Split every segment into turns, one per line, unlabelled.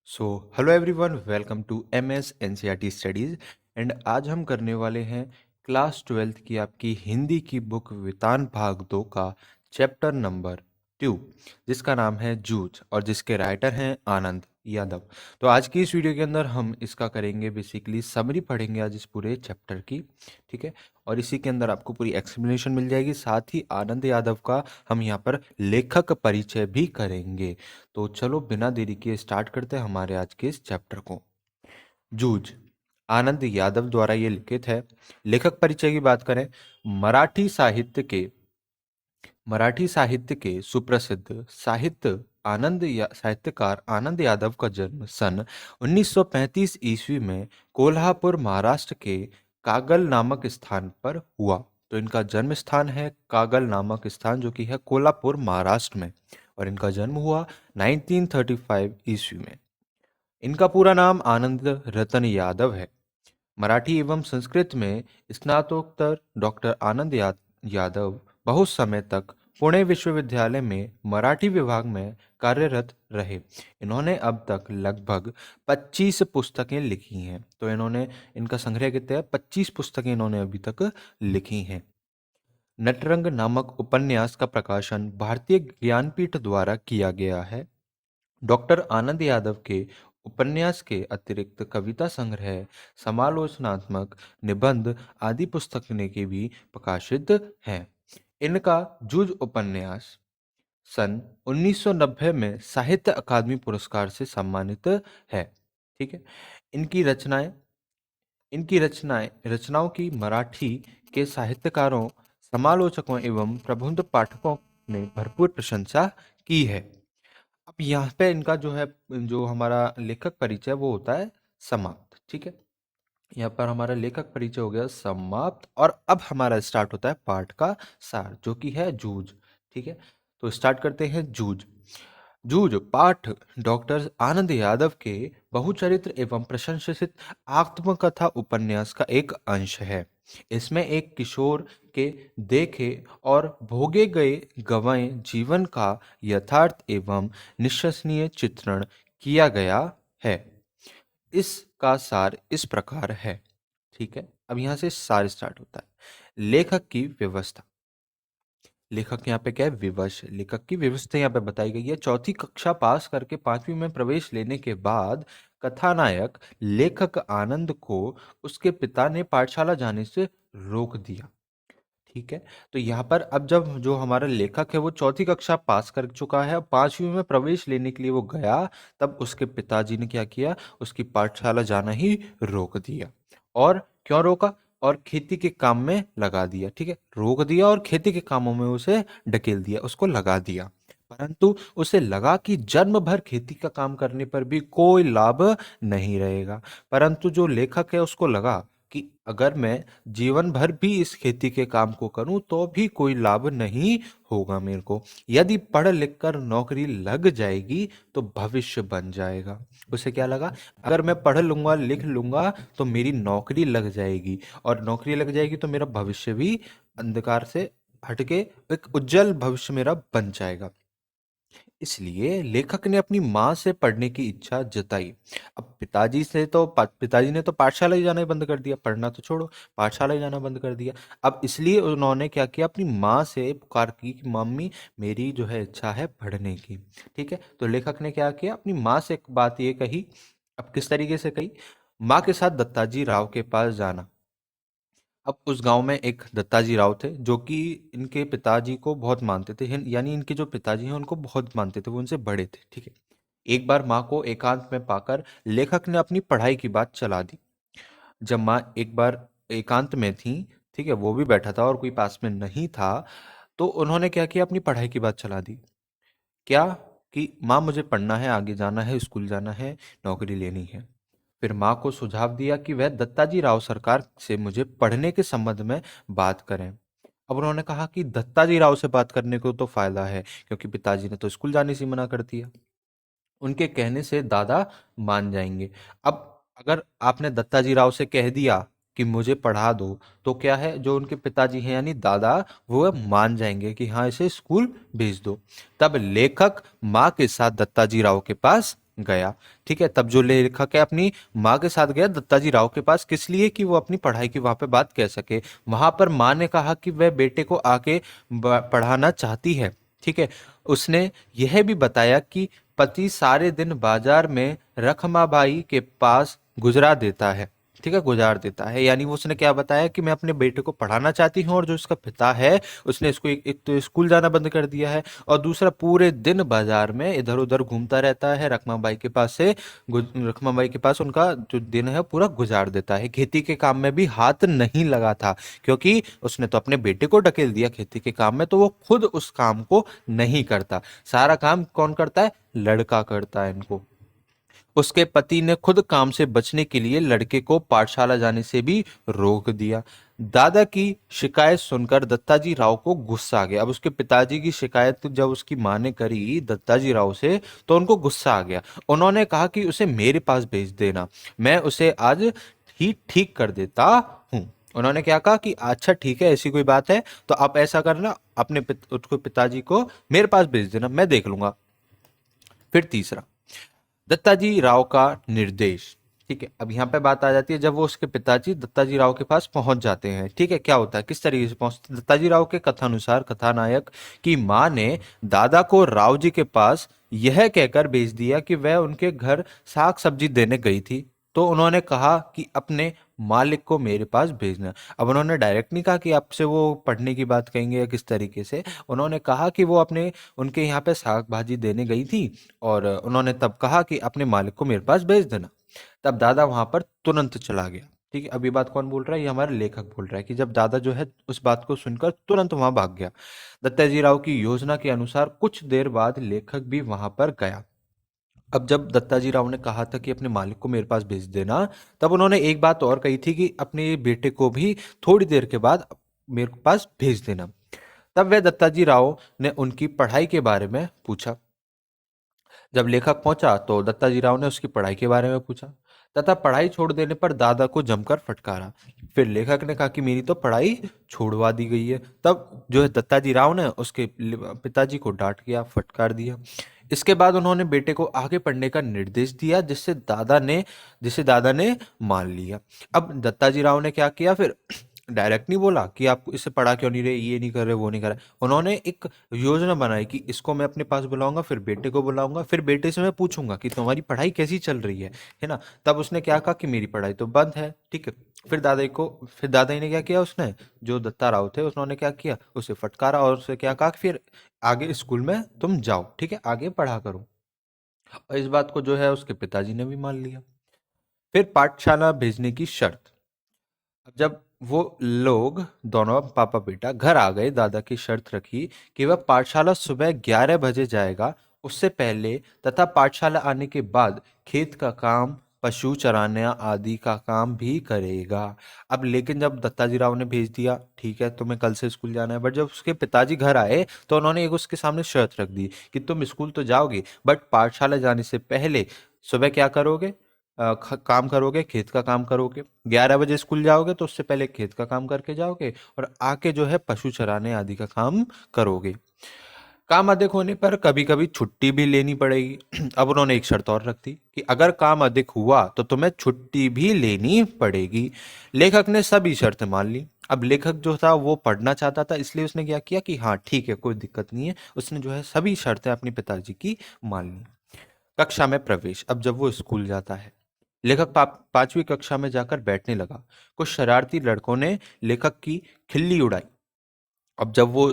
So hello everyone, welcome to M S N C R T studies. And आज हम करने वाले हैं क्लास ट्वेल्थ की आपकी हिंदी की बुक वितान भाग 2 का चैप्टर नंबर 2, जिसका नाम है जूझ और जिसके राइटर हैं आनंद यादव। तो आज की इस वीडियो के अंदर हम इसका करेंगे बेसिकली समरी पढ़ेंगे आज इस पूरे चैप्टर की। ठीक है, और इसी के अंदर आपको पूरी एक्सप्लेनेशन मिल जाएगी। साथ ही आनंद यादव का हम यहाँ पर लेखक परिचय भी करेंगे। तो चलो बिना देरी किए स्टार्ट करते हैं हमारे आज के इस चैप्टर को। जूझ आनंद यादव द्वारा ये लिखित है। लेखक परिचय की बात करें, मराठी साहित्य के सुप्रसिद्ध साहित्यकार आनंद यादव का जन्म सन 1935 ईस्वी में कोल्हापुर महाराष्ट्र के कागल नामक स्थान पर हुआ। तो इनका जन्म स्थान है कागल नामक स्थान, जो कि है कोल्हापुर महाराष्ट्र में, और इनका जन्म हुआ 1935 ईस्वी में। इनका पूरा नाम आनंद रतन यादव है। मराठी एवं संस्कृत में स्नातकोत्तर डॉक्टर यादव बहुत समय तक पुणे विश्वविद्यालय में मराठी विभाग में कार्यरत रहे। इन्होंने अब तक लगभग 25 पुस्तकें लिखी हैं। तो इनका संग्रह कितने हैं? 25 पुस्तकें इन्होंने अभी तक लिखी हैं। नटरंग नामक उपन्यास का प्रकाशन भारतीय ज्ञानपीठ द्वारा किया गया है। डॉक्टर आनंद यादव के उपन्यास के अतिरिक्त कविता संग्रह, समालोचनात्मक निबंध आदि पुस्तकें के भी प्रकाशित हैं। इनका जूझ उपन्यास सन 1990 में साहित्य अकादमी पुरस्कार से सम्मानित है। ठीक है, इनकी रचनाएं रचनाओं की मराठी के साहित्यकारों, समालोचकों एवं प्रबुद्ध पाठकों ने भरपूर प्रशंसा की है। अब यहाँ पे इनका जो हमारा लेखक परिचय वो होता है समाप्त। ठीक है, यहाँ पर हमारा लेखक परिचय हो गया समाप्त, और अब हमारा स्टार्ट होता है पाठ का सार, जो कि है जूझ। ठीक है, तो स्टार्ट करते हैं जूझ। जूझ पाठ डॉक्टर आनंद यादव के बहुचरित्र एवं प्रशंसित आत्मकथा उपन्यास का एक अंश है। इसमें एक किशोर के देखे और भोगे गए गंवाए जीवन का यथार्थ एवं निश्चसनीय चित्रण किया गया है। इसका सार इस प्रकार है। ठीक है, अब यहाँ से सार स्टार्ट होता है। लेखक की व्यवस्था। लेखक यहाँ पे क्या है? विवश। लेखक की व्यवस्था यहाँ पे बताई गई है। चौथी कक्षा पास करके पांचवी में प्रवेश लेने के बाद कथानायक लेखक आनंद को उसके पिता ने पाठशाला जाने से रोक दिया। ठीक है, तो यहाँ पर अब जब जो हमारा लेखक है वो चौथी कक्षा पास कर चुका है, पांचवी में प्रवेश लेने के लिए वो गया, तब उसके पिताजी ने क्या किया? उसकी पाठशाला जाना ही रोक दिया। और क्यों रोका? और खेती के काम में लगा दिया। ठीक है, रोक दिया और खेती के कामों में उसे ढकेल दिया, उसको लगा दिया। परंतु उसे लगा कि जन्म भर खेती का काम करने पर भी कोई लाभ नहीं रहेगा। परंतु जो लेखक है उसको लगा कि अगर मैं जीवन भर भी इस खेती के काम को करूं तो भी कोई लाभ नहीं होगा मेरे को। यदि पढ़ लिख कर नौकरी लग जाएगी तो भविष्य बन जाएगा। उसे क्या लगा? अगर मैं पढ़ लूंगा लिख लूंगा तो मेरी नौकरी लग जाएगी, और नौकरी लग जाएगी तो मेरा भविष्य भी अंधकार से हटके एक उज्जवल भविष्य मेरा बन जाएगा। इसलिए लेखक ने अपनी माँ से पढ़ने की इच्छा जताई। अब पिताजी ने तो पाठशाला ही जाना ही बंद कर दिया, पढ़ना तो छोड़ो, पाठशाला ही जाना बंद कर दिया। अब इसलिए उन्होंने क्या किया? अपनी माँ से पुकार की कि मम्मी, मेरी जो है इच्छा है पढ़ने की। ठीक है, तो लेखक ने क्या किया? अपनी माँ से एक बात ये कही। अब किस तरीके से कही? माँ के साथ दत्ताजी राव के पास जाना। अब उस गांव में एक दत्ताजी राव थे जो कि इनके पिताजी को बहुत मानते थे, यानी इनके जो पिताजी हैं उनको बहुत मानते थे, वो उनसे बड़े थे। ठीक है, एक बार माँ को एकांत में पाकर लेखक ने अपनी पढ़ाई की बात चला दी। जब माँ एक बार एकांत में थी, ठीक है, वो भी बैठा था और कोई पास में नहीं था, तो उन्होंने क्या किया? अपनी पढ़ाई की बात चला दी। क्या? कि माँ, मुझे पढ़ना है, आगे जाना है, स्कूल जाना है, नौकरी लेनी है। फिर माँ को सुझाव दिया कि वह दत्ताजी राव सरकार से मुझे पढ़ने के संबंध में बात करें। अब उन्होंने कहा कि दत्ताजी राव से बात करने को तो फायदा है, क्योंकि पिताजी ने तो स्कूल जाने से मना कर दिया। उनके कहने से दादा मान जाएंगे। अब अगर आपने दत्ताजी राव से कह दिया कि मुझे पढ़ा दो, तो क्या है, जो उनके पिताजी हैं यानी दादा, वो मान जाएंगे कि हाँ, इसे स्कूल भेज दो। तब लेखक माँ के साथ दत्ताजी राव के पास गया। ठीक है, तब जो लेखक है अपनी माँ के साथ गया दत्ताजी राव के पास, किस लिए? कि वो अपनी पढ़ाई की वहां पे बात कह सके। वहां पर माँ ने कहा कि वह बेटे को आके पढ़ाना चाहती है। ठीक है, उसने यह भी बताया कि पति सारे दिन बाजार में रखमाबाई के पास गुजरा देता है। ठीक है, गुजार देता है, यानी वो उसने क्या बताया कि मैं अपने बेटे को पढ़ाना चाहती हूँ, और जो उसका पिता है उसने इसको एक तो स्कूल जाना बंद कर दिया है, और दूसरा पूरे दिन बाजार में इधर उधर घूमता रहता है, रखमाबाई के पास से रखमाबाई के पास उनका जो दिन है पूरा गुजार देता है। खेती के काम में भी हाथ नहीं लगा था, क्योंकि उसने तो अपने बेटे को ढकेल दिया खेती के काम में, तो वो खुद उस काम को नहीं करता। सारा काम कौन करता है? लड़का करता है इनको। उसके पति ने खुद काम से बचने के लिए लड़के को पाठशाला जाने से भी रोक दिया। दादा की शिकायत सुनकर दत्ताजी राव को गुस्सा आ गया। अब उसके पिताजी की शिकायत जब उसकी मां ने करी दत्ताजी राव से, तो उनको गुस्सा आ गया। उन्होंने कहा कि उसे मेरे पास भेज देना, मैं उसे आज ही ठीक कर देता हूं। उन्होंने क्या कहा कि अच्छा ठीक है, ऐसी कोई बात है तो आप ऐसा करना, अपने उसको पिताजी को मेरे पास भेज देना, मैं देख लूंगा। फिर तीसरा, दत्ताजी राव का निर्देश। ठीक है, अब यहाँ पे बात आ जाती है जब वो उसके पिताजी दत्ताजी राव के पास पहुंच जाते हैं। ठीक है, क्या होता है, किस तरीके से पहुंचते? दत्ताजी राव के कथानुसार कथानायक की माँ ने दादा को राव जी के पास यह कहकर भेज दिया कि वह उनके घर साग सब्जी देने गई थी, तो उन्होंने कहा कि अपने मालिक को मेरे पास भेजना। अब उन्होंने डायरेक्ट नहीं कहा कि आपसे वो पढ़ने की बात कहेंगे या किस तरीके से, उन्होंने कहा कि वो अपने उनके यहाँ पे साग भाजी देने गई थी, और उन्होंने तब कहा कि अपने मालिक को मेरे पास भेज देना। तब दादा वहां पर तुरंत चला गया। ठीक है, अब ये बात कौन बोल रहा है? ये हमारे लेखक बोल रहा है कि जब दादा जो है उस बात को सुनकर तुरंत वहां भाग गया। दत्ताजी राव की योजना के अनुसार कुछ देर बाद लेखक भी वहां पर गया। अब जब दत्ताजी राव ने कहा था कि अपने मालिक को मेरे पास भेज देना, तब उन्होंने एक बात और कही थी कि अपने बेटे को भी थोड़ी देर के बाद मेरे पास भेज देना। तब वह दत्ताजी राव ने उनकी पढ़ाई के बारे में पूछा। जब लेखक पहुंचा तो दत्ताजी राव ने उसकी पढ़ाई के बारे में पूछा, तथा पढ़ाई छोड़ देने पर दादा को जमकर फटकारा। फिर लेखक ने कहा कि मेरी तो पढ़ाई छोड़वा दी गई है। तब जो है दत्ताजी राव ने उसके पिताजी को डांट दिया, फटकार दिया। इसके बाद उन्होंने बेटे को आगे पढ़ने का निर्देश दिया, जिसे दादा ने मान लिया। अब दत्ताजी राव ने क्या किया फिर? डायरेक्ट नहीं बोला कि आप इसे पढ़ा क्यों नहीं रहे, ये नहीं कर रहे, वो नहीं कर रहे। उन्होंने एक योजना बनाई कि इसको मैं अपने पास बुलाऊंगा, फिर बेटे को बुलाऊंगा, फिर बेटे से मैं पूछूंगा कि तुम्हारी पढ़ाई कैसी चल रही है ना? तब उसने क्या कहा कि मेरी पढ़ाई तो बंद है। ठीक है, फिर दादाजी ने क्या किया, उसने जो दत्ता राव थे उन्होंने क्या किया, उसे फटकारा और उसे क्या कहा कि फिर आगे स्कूल में तुम जाओ, ठीक है, आगे पढ़ा करो। और इस बात को जो है उसके पिताजी ने भी मान लिया। फिर पाठशाला भेजने की शर्त। अब जब वो लोग दोनों पापा बेटा घर आ गए, दादा की शर्त रखी कि वह पाठशाला सुबह 11 बजे जाएगा। उससे पहले तथा पाठशाला आने के बाद खेत का काम, पशु चराने आदि का काम भी करेगा। अब लेकिन जब दत्ताजी राव ने भेज दिया, ठीक है तुम्हें कल से स्कूल जाना है, बट जब उसके पिताजी घर आए तो उन्होंने एक उसके सामने शर्त रख दी कि तुम स्कूल तो जाओगे, बट पाठशाला जाने से पहले सुबह क्या करोगे? काम करोगे, खेत का काम करोगे। 11 बजे स्कूल जाओगे तो उससे पहले खेत का काम करके जाओगे, और आके जो है पशु चराने आदि का काम करोगे। काम अधिक होने पर कभी कभी छुट्टी भी लेनी पड़ेगी। अब उन्होंने एक शर्त और रख दी कि अगर काम अधिक हुआ तो तुम्हें छुट्टी भी लेनी पड़ेगी। लेखक ने सभी शर्तें मान ली। अब लेखक जो था वो पढ़ना चाहता था, इसलिए उसने क्या किया कि हाँ ठीक है कोई दिक्कत नहीं है, उसने जो है सभी शर्तें अपने पिताजी की मान ली। कक्षा में प्रवेश। अब जब वो स्कूल जाता है, लेखक 5वीं कक्षा में जाकर बैठने लगा। कुछ शरारती लड़कों ने लेखक की खिल्ली उड़ाई। अब जब वो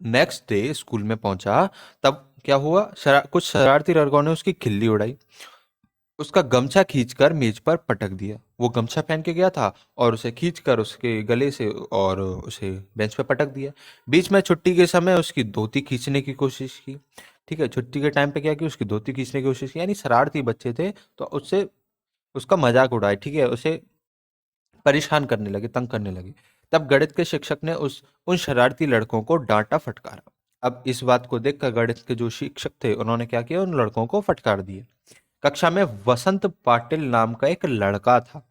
नेक्स्ट डे स्कूल में पहुंचा, तब क्या हुआ, कुछ शरारती लड़कों ने उसकी खिल्ली उड़ाई, उसका गमछा खींचकर मेज पर पटक दिया। वो गमछा पहन के गया था और उसे खींचकर उसके गले से और उसे बेंच पे पटक दिया। बीच में छुट्टी के समय उसकी धोती खींचने की कोशिश की। ठीक है, छुट्टी के टाइम पे क्या की, उसकी धोती खींचने की कोशिश की, यानी शरारती बच्चे थे तो उससे उसका मजाक उड़ाए। ठीक है, उसे परेशान करने लगे, तंग करने लगे। तब गणित के शिक्षक ने उस उन शरारती लड़कों को डांटा, फटकारा। अब इस बात को देखकर गणित के जो शिक्षक थे उन्होंने क्या किया, उन लड़कों को फटकार दिया। कक्षा में वसंत पाटिल नाम का एक लड़का था।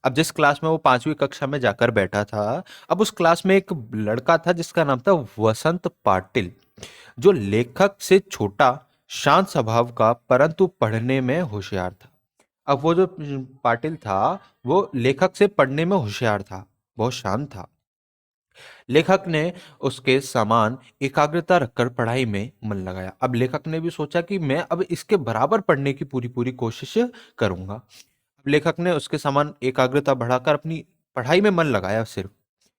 अब जिस क्लास में वो 5वीं कक्षा में जाकर बैठा था, अब उस क्लास में एक लड़का था जिसका नाम था वसंत पाटिल, जो लेखक से छोटा, शांत स्वभाव का, परंतु पढ़ने में होशियार था। अब वो जो पाटिल था, वो लेखक से पढ़ने में होशियार था, बहुत शांत था। लेखक ने उसके समान एकाग्रता रखकर पढ़ाई में मन लगाया। अब लेखक ने भी सोचा कि मैं अब इसके बराबर पढ़ने की पूरी पूरी कोशिश करूंगा। अब लेखक ने उसके समान एकाग्रता बढ़ाकर अपनी पढ़ाई में मन लगाया सिर्फ।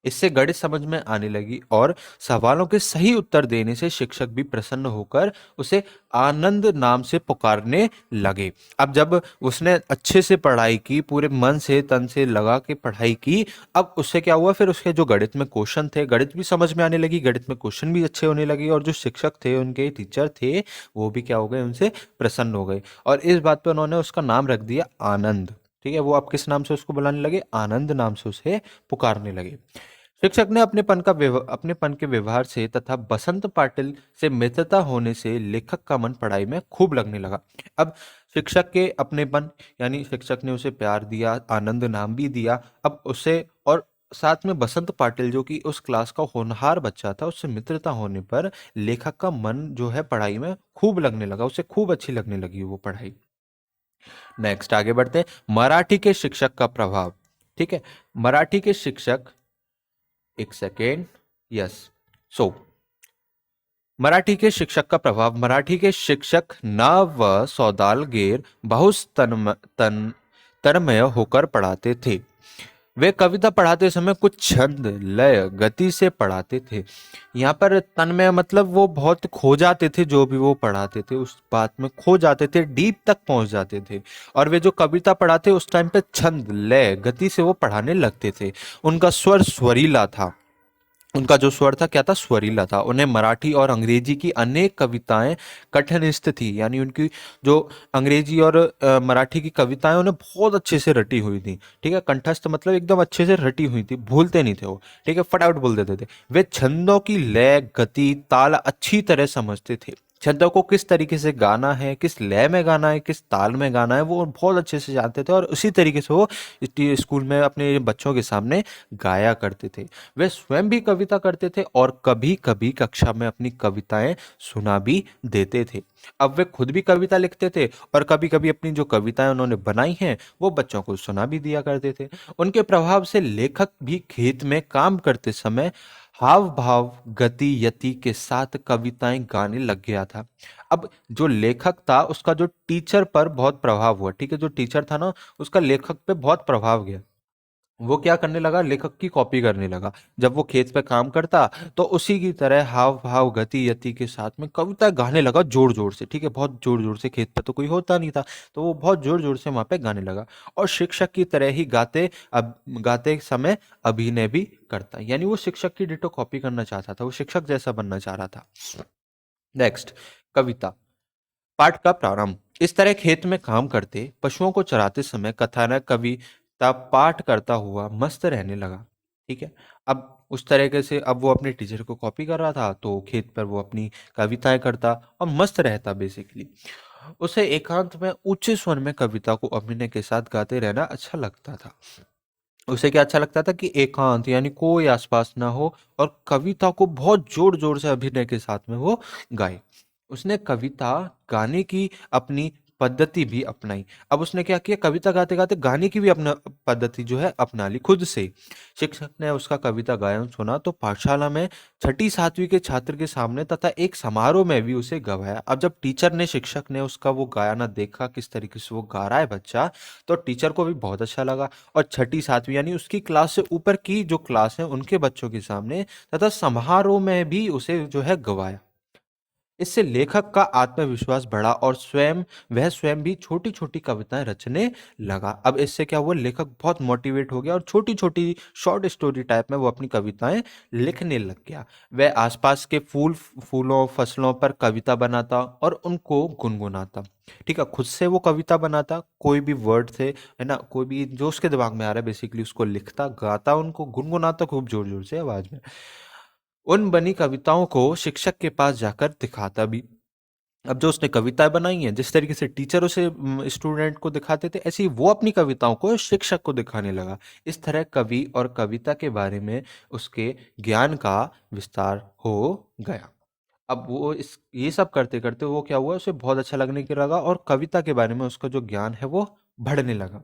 इससे गणित समझ में आने लगी और सवालों के सही उत्तर देने से शिक्षक भी प्रसन्न होकर उसे आनंद नाम से पुकारने लगे। अब जब उसने अच्छे से पढ़ाई की, पूरे मन से तन से लगा के पढ़ाई की, अब उससे क्या हुआ, फिर उसके जो गणित में क्वेश्चन थे, गणित भी समझ में आने लगी, गणित में क्वेश्चन भी अच्छे होने लगे, और जो शिक्षक थे, उनके टीचर थे, वो भी क्या हो गए, उनसे प्रसन्न हो गए। और इस बात पे उन्होंने उसका नाम रख दिया आनंद। ठीक है, वो अब किस नाम से उसको बुलाने लगे, आनंद नाम से उसे पुकारने लगे। शिक्षक ने अपनेपन के व्यवहार से तथा बसंत पाटिल से मित्रता होने से लेखक का मन पढ़ाई में खूब लगने लगा। अब शिक्षक के अपनेपन, यानी शिक्षक ने उसे प्यार दिया, आनंद नाम भी दिया। अब उसे और साथ में बसंत पाटिल, जो कि उस क्लास का होनहार बच्चा था, उससे मित्रता होने पर लेखक का मन जो है पढ़ाई में खूब लगने लगा, उसे खूब अच्छी लगने लगी वो पढ़ाई। नेक्स्ट आगे बढ़ते हैं, मराठी के शिक्षक का प्रभाव। ठीक है, मराठी के शिक्षक, एक सेकेंड, यस, सो मराठी के शिक्षक का प्रभाव। मराठी के शिक्षक न व सौदालगेर बहुत तन्मय होकर पढ़ाते थे। वे कविता पढ़ाते समय कुछ छंद, लय, गति से पढ़ाते थे। यहाँ पर तन्मय मतलब वो बहुत खो जाते थे, जो भी वो पढ़ाते थे उस बात में खो जाते थे, डीप तक पहुंच जाते थे। और वे जो कविता पढ़ाते उस टाइम पे छंद, लय, गति से वो पढ़ाने लगते थे। उनका स्वर स्वरीला था, उनका जो स्वर था क्या था, स्वरीला था। उन्हें मराठी और अंग्रेजी की अनेक कविताएं कठिनस्थ थी, यानी उनकी जो अंग्रेजी और मराठी की कविताएं उन्हें बहुत अच्छे से रटी हुई थी। ठीक है, कंठस्थ मतलब एकदम अच्छे से रटी हुई थी, भूलते नहीं थे वो। ठीक है, फटाफट बोल देते थे। वे छंदों की लय, गति, ताल अच्छी तरह समझते थे। छंदों को किस तरीके से गाना है, किस लय में गाना है, किस ताल में गाना है, वो बहुत अच्छे से जानते थे, और उसी तरीके से वो स्कूल में अपने बच्चों के सामने गाया करते थे। वे स्वयं भी कविता करते थे और कभी कभी कक्षा में अपनी कविताएं सुना भी देते थे। अब वे खुद भी कविता लिखते थे और कभी कभी अपनी जो कविताएं उन्होंने बनाई हैं वो बच्चों को सुना भी दिया करते थे। उनके प्रभाव से लेखक भी खेत में काम करते समय हाव भाव, गति, यति के साथ कविताएं गाने लग गया था। अब जो लेखक था उसका जो टीचर पर बहुत प्रभाव हुआ। ठीक है, जो टीचर था ना, उसका लेखक पे बहुत प्रभाव गया। वो क्या करने लगा, लेखक की कॉपी करने लगा। जब वो खेत पे काम करता तो उसी की तरह हाव भाव, गति यति के साथ में कविता गाने लगा जोर जोर से। ठीक है, बहुत जोर जोर से, खेत पे तो कोई होता नहीं था, तो वो बहुत जोर जोर से वहां पे गाने लगा। और शिक्षक की तरह ही गाते समय अभिनय भी करता, यानी वो शिक्षक की डिटो कॉपी करना चाहता था, वो शिक्षक जैसा बनना चाह रहा था। नेक्स्ट, कविता पाठ का प्रारंभ। इस तरह खेत में काम करते, पशुओं को चराते समय कथानक कविता पाठ करता हुआ मस्त रहने लगा। ठीक है, अब उस तरीके से अब वो अपने टीचर को कॉपी कर रहा था, तो खेत पर वो अपनी कविताएं करता और मस्त रहता बेसिकली। उसे एकांत में ऊंचे स्वर में कविता को अभिनय के साथ गाते रहना अच्छा लगता था। उसे क्या अच्छा लगता था कि एकांत, यानी कोई आसपास ना हो, और कविता को बहुत जोर जोर से अभिनय के साथ में वो गाए। उसने कविता गाने की अपनी पद्धति भी अपनाई। अब उसने क्या किया, कविता गाते गाते गाने की भी अपना पद्धति जो है अपना ली खुद से। शिक्षक ने उसका कविता गायन सुना तो पाठशाला में छठी सातवीं के छात्र के सामने तथा एक समारोह में भी उसे गवाया। अब जब टीचर ने, शिक्षक ने उसका वो गाना देखा, किस तरीके से वो गा रहा है बच्चा, तो टीचर को भी बहुत अच्छा लगा। और छठी सातवीं यानी उसकी क्लास से ऊपर की जो क्लास है उनके बच्चों के सामने तथा समारोह में भी उसे जो है गवाया। इससे लेखक का आत्मविश्वास बढ़ा और वह स्वयं भी छोटी छोटी कविताएं रचने लगा। अब इससे क्या हुआ, लेखक बहुत मोटिवेट हो गया और छोटी छोटी शॉर्ट स्टोरी टाइप में वो अपनी कविताएं लिखने लग गया। वह आसपास के फूलों, फसलों पर कविता बनाता और उनको गुनगुनाता। ठीक है, खुद से वो कविता बनाता, कोई भी वर्ड थे, है ना, कोई भी जो उसके दिमाग में आ रहा है बेसिकली उसको लिखता, गाता, उनको गुनगुनाता खूब जोर जोर से आवाज में। उन बनी कविताओं को शिक्षक के पास जाकर दिखाता भी। अब जो उसने कविताएं बनाई हैं, जिस तरीके से टीचर उसे स्टूडेंट को दिखाते थे, ऐसे ही वो अपनी कविताओं को शिक्षक को दिखाने लगा। इस तरह कवि और कविता के बारे में उसके ज्ञान का विस्तार हो गया। अब वो इस ये सब करते-करते वो क्या हुआ, उसे बहुत अच्छा लगने के लगा और कविता के बारे में उसका जो ज्ञान है वो बढ़ने लगा।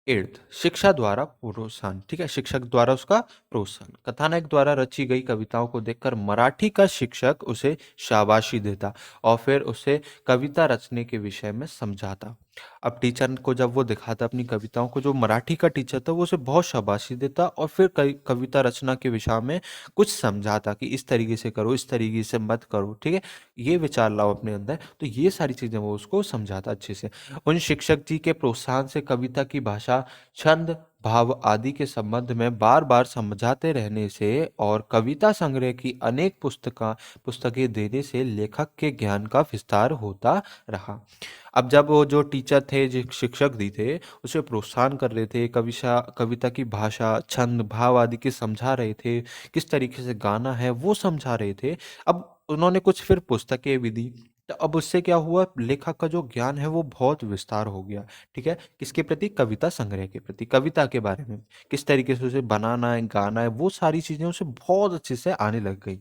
8th शिक्षा द्वारा प्रोत्साहन। ठीक है, शिक्षक द्वारा उसका प्रोत्साहन। कथानक द्वारा रची गई कविताओं को देखकर मराठी का शिक्षक उसे शाबाशी देता और फिर उसे कविता रचने के विषय में समझाता। अब टीचर को जब वो दिखाता अपनी कविताओं को, जो मराठी का टीचर था वो उसे बहुत शाबाशी देता और फिर कविता रचना के विषय में कुछ समझाता कि इस तरीके से करो, इस तरीके से मत करो। ठीक है, ये विचार लाओ अपने अंदर। तो ये सारी चीजें वो उसको समझाता अच्छे से। उन शिक्षक जी के प्रोत्साहन से कविता की भाषा, छंद, भाव आदि के संबंध में बार बार समझाते रहने से और कविता संग्रह की अनेक पुस्तकें देने से लेखक के ज्ञान का विस्तार होता रहा। अब जब वो जो टीचर थे, जो शिक्षक जी थे, उसे प्रोत्साहन कर रहे थे, कविता की भाषा, छंद, भाव आदि के समझा रहे थे, किस तरीके से गाना है वो समझा रहे थे। अब उन्होंने कुछ फिर पुस्तकें भी दी। तो अब उससे क्या हुआ, लेखक का जो ज्ञान है वो बहुत विस्तार हो गया। ठीक है, किसके प्रति, कविता संग्रह के प्रति, कविता के बारे में किस तरीके से उसे बनाना है, गाना है, वो सारी चीजें उसे बहुत अच्छे से आने लग गई।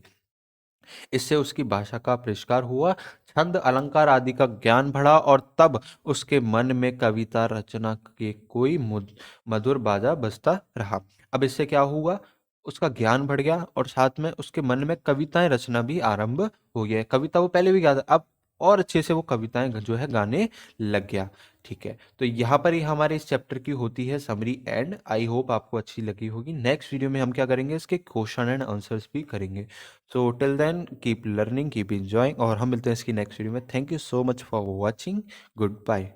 इससे उसकी भाषा का परिष्कार हुआ, छंद, अलंकार आदि का ज्ञान बढ़ा और तब उसके मन में कविता रचना के कोई मधुर बाजा बजता रहा। अब इससे क्या हुआ, उसका ज्ञान बढ़ गया और साथ में उसके मन में कविताएं रचना भी आरंभ हो गया। कविता वो पहले भी गाता, अब और अच्छे से वो कविताएं जो है गाने लग गया। ठीक है, तो यहाँ पर ही हमारे इस चैप्टर की होती है समरी एंड। आई होप आपको अच्छी लगी होगी। नेक्स्ट वीडियो में हम क्या करेंगे, इसके क्वेश्चन एंड आंसर्स भी करेंगे। So till then keep learning, keep enjoying, और हम मिलते हैं इसकी नेक्स्ट वीडियो में। Thank you so much for watching. Good bye.